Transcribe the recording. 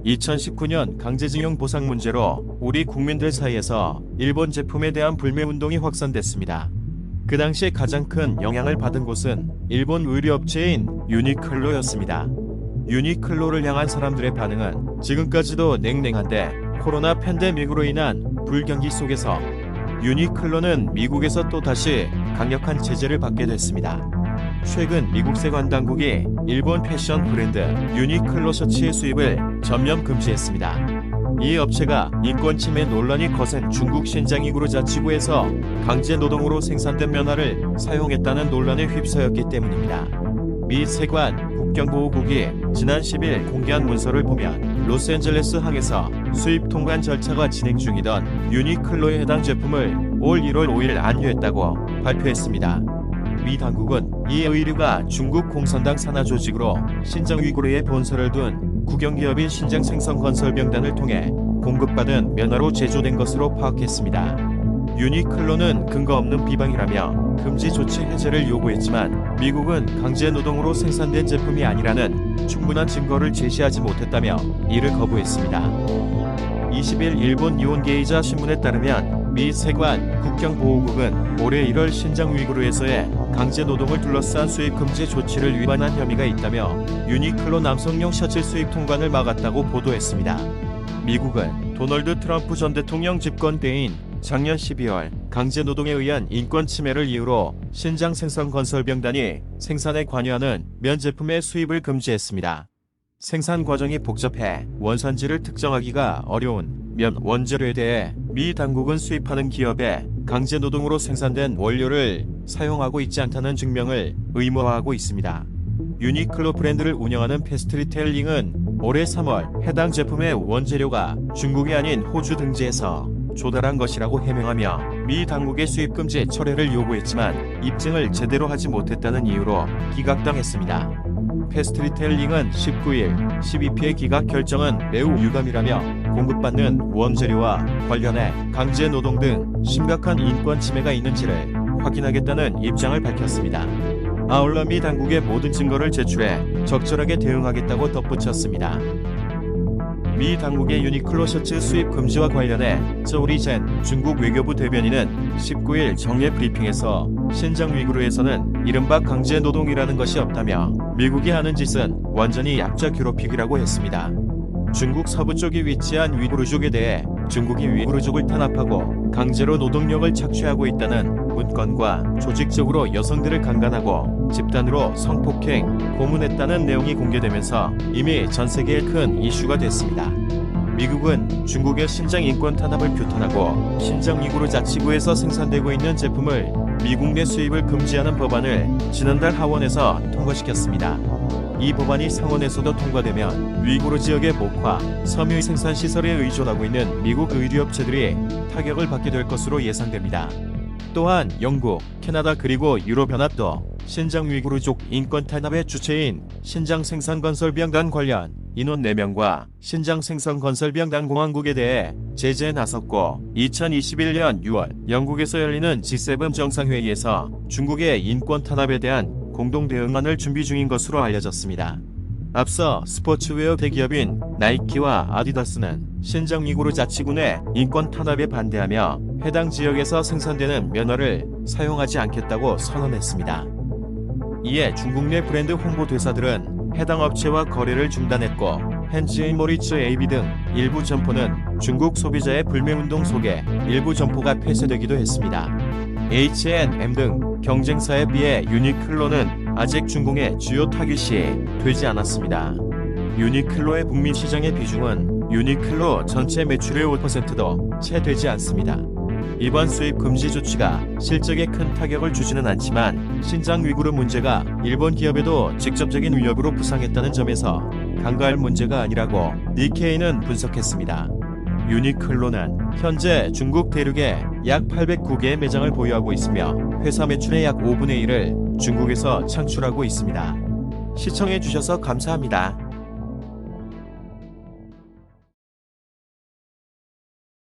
2019년 강제징용 보상 문제로 우리 국민들 사이에서 일본 제품에 대한 불매운동이 확산됐습니다. 그 당시 가장 큰 영향을 받은 곳은 일본 의류업체인 유니클로였습니다. 유니클로를 향한 사람들의 반응은 지금까지도 냉랭한데, 코로나 팬데믹으로 인한 불경기 속에서 유니클로는 미국에서 또다시 강력한 제재를 받게 됐습니다. 최근 미국 세관 당국이 일본 패션 브랜드 유니클로 셔츠의 수입을 전면 금지했습니다. 이 업체가 인권 침해 논란이 거센 중국 신장 위구르 자치구에서 강제 노동으로 생산된 면화를 사용했다는 논란에 휩싸였기 때문입니다. 미 세관 국경보호국이 지난 10일 공개한 문서를 보면 로스앤젤레스 항에서 수입 통관 절차가 진행 중이던 유니클로의 해당 제품을 올 1월 5일 압류했다고 발표했습니다. 미 당국은 이 의류가 중국 공산당 산하 조직으로 신장 위구르에 본사를 둔 국영기업인 신장생성건설병단을 통해 공급받은 면화로 제조된 것으로 파악했습니다. 유니클로는 근거 없는 비방이라며 금지 조치 해제를 요구했지만 미국은 강제 노동으로 생산된 제품이 아니라는 충분한 증거를 제시하지 못했다며 이를 거부했습니다. 20일 일본 니혼게이자 신문에 따르면 미 세관 국경보호국은 올해 1월 신장 위구르에서의 강제 노동을 둘러싼 수입 금지 조치를 위반한 혐의가 있다며 유니클로 남성용 셔츠 수입 통관을 막았다고 보도했습니다. 미국은 도널드 트럼프 전 대통령 집권 때인 작년 12월 강제 노동에 의한 인권 침해를 이유로 신장생성건설병단이 생산에 관여하는 면 제품의 수입을 금지했습니다. 생산 과정이 복잡해 원산지를 특정하기가 어려운 면 원재료에 대해 미 당국은 수입하는 기업에 강제 노동으로 생산된 원료를 사용하고 있지 않다는 증명을 의무화하고 있습니다. 유니클로 브랜드를 운영하는 패스트리테일링은 올해 3월 해당 제품의 원재료가 중국이 아닌 호주 등지에서 조달한 것이라고 해명하며 미 당국의 수입 금지 철회를 요구했지만 입증을 제대로 하지 못했다는 이유로 기각당했습니다. 패스트리테일링은 19일 12피의 기각 결정은 매우 유감이라며 공급받는 원재료와 관련해 강제 노동 등 심각한 인권 침해가 있는지를 확인하겠다는 입장을 밝혔습니다. 아울러 미 당국의 모든 증거를 제출해 적절하게 대응하겠다고 덧붙였습니다. 미 당국의 유니클로 셔츠 수입 금지와 관련해 저우리젠 중국 외교부 대변인은 19일 정례 브리핑에서 신장 위구르에서는 이른바 강제 노동이라는 것이 없다며 미국이 하는 짓은 완전히 약자 괴롭히기라고 했습니다. 중국 서부 쪽에 위치한 위구르족에 대해 중국이 위구르족을 탄압하고 강제로 노동력을 착취하고 있다는 문건과 조직적으로 여성들을 강간하고 집단으로 성폭행, 고문했다는 내용이 공개되면서 이미 전 세계에 큰 이슈가 됐습니다. 미국은 중국의 신장 인권 탄압을 규탄하고 신장 위구르 자치구에서 생산되고 있는 제품을 미국 내 수입을 금지하는 법안을 지난달 하원에서 통과시켰습니다. 이 법안이 상원에서도 통과되면 위구르 지역의 목화, 섬유 생산 시설에 의존하고 있는 미국 의류업체들이 타격을 받게 될 것으로 예상됩니다. 또한 영국, 캐나다 그리고 유럽연합도 신장 위구르족 인권 탄압의 주체인 신장생산건설병단 관련 인원 4명과 신장생산건설병단 공항국에 대해 제재에 나섰고 2021년 6월 영국에서 열리는 G7 정상회의에서 중국의 인권 탄압에 대한 공동 대응안을 준비 중인 것으로 알려졌습니다. 앞서 스포츠웨어 대기업인 나이키와 아디다스는 신장 위구르 자치군의 인권 탄압에 반대하며 해당 지역에서 생산되는 면화를 사용하지 않겠다고 선언했습니다. 이에 중국 내 브랜드 홍보대사들은 해당 업체와 거래를 중단했고 헨즈의 모리츠 AB 등 일부 점포는 중국 소비자의 불매운동 속에 일부 점포가 폐쇄되기도 했습니다. H&M 등 경쟁사에 비해 유니클로는 아직 중국의 주요 타깃이 되지 않았습니다. 유니클로의 북미 시장의 비중은 유니클로 전체 매출의 5%도 채 되지 않습니다. 이번 수입 금지 조치가 실적에 큰 타격을 주지는 않지만 신장 위구르 문제가 일본 기업에도 직접적인 위협으로 부상했다는 점에서 간과할 문제가 아니라고 니케이는 분석했습니다. 유니클로는 현재 중국 대륙에 약 809개의 매장을 보유하고 있으며 회사 매출의 약 5분의 1을 중국에서 창출하고 있습니다. 시청해주셔서 감사합니다.